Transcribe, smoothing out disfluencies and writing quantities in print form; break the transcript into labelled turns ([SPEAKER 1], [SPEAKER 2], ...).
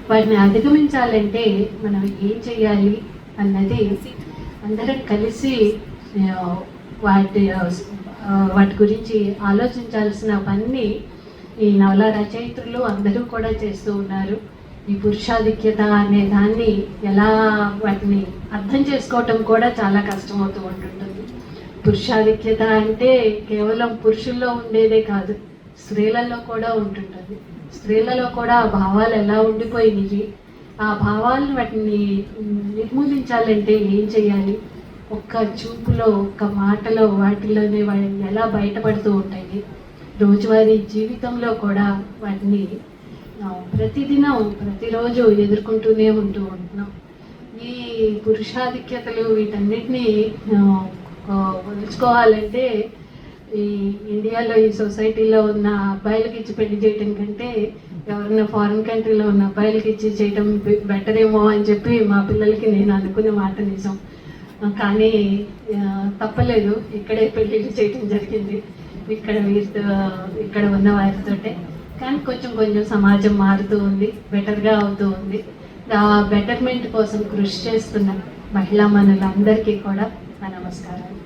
[SPEAKER 1] వాటిని అధిగమించాలంటే మనం ఏం చేయాలి అన్నది అందరం కలిసి వాటి గురించి ఆలోచించాల్సిన పని ఈ నవల రచయిత్రులు అందరూ కూడా చేస్తూ ఉన్నారు. ఈ పురుషాధిక్యత అనే దాన్ని ఎలా వాటిని అర్థం చేసుకోవటం కూడా చాలా కష్టమవుతూ ఉంటుంటుంది. పురుషాధిక్యత అంటే కేవలం పురుషుల్లో ఉండేదే కాదు, స్త్రీలలో కూడా ఉంటుంటుంది. స్త్రీలలో కూడా ఆ భావాలు ఎలా ఉండిపోయినాయి, ఆ భావాలను వాటిని నిర్మూలించాలంటే ఏం చేయాలి, ఒక్క చూపులో ఒక్క మాటలో వాటిలోనే ఎలా బయటపడుతూ ఉంటాయి. రోజువారీ జీవితంలో కూడా వాటిని ప్రతిదినం ప్రతిరోజు ఎదుర్కొంటూనే ఉంటున్నాం. ఈ పురుషాధిక్యతలు వీటన్నిటినీ వదులుకోవాలంటే ఈ ఇండియాలో ఈ సొసైటీలో ఉన్న అబ్బాయిలకి ఇచ్చి పెళ్లి చేయటం కంటే ఎవరైనా ఫారిన్ కంట్రీలో ఉన్న అబ్బాయిలకి ఇచ్చి చేయటం బెటర్ ఏమో అని చెప్పి మా పిల్లలకి నేను అనుకునే మాట నిజం. కానీ తప్పలేదు, ఇక్కడే పెళ్ళిళ్ళు చేయటం జరిగింది ఇక్కడ ఉన్న వారితోటే. కానీ కొంచెం కొంచెం సమాజం మారుతూ ఉంది, బెటర్గా అవుతూ ఉంది. ఆ బెటర్మెంట్ కోసం కృషి చేస్తున్న మహిళా మనులందరికీ కూడా నా నమస్కారం.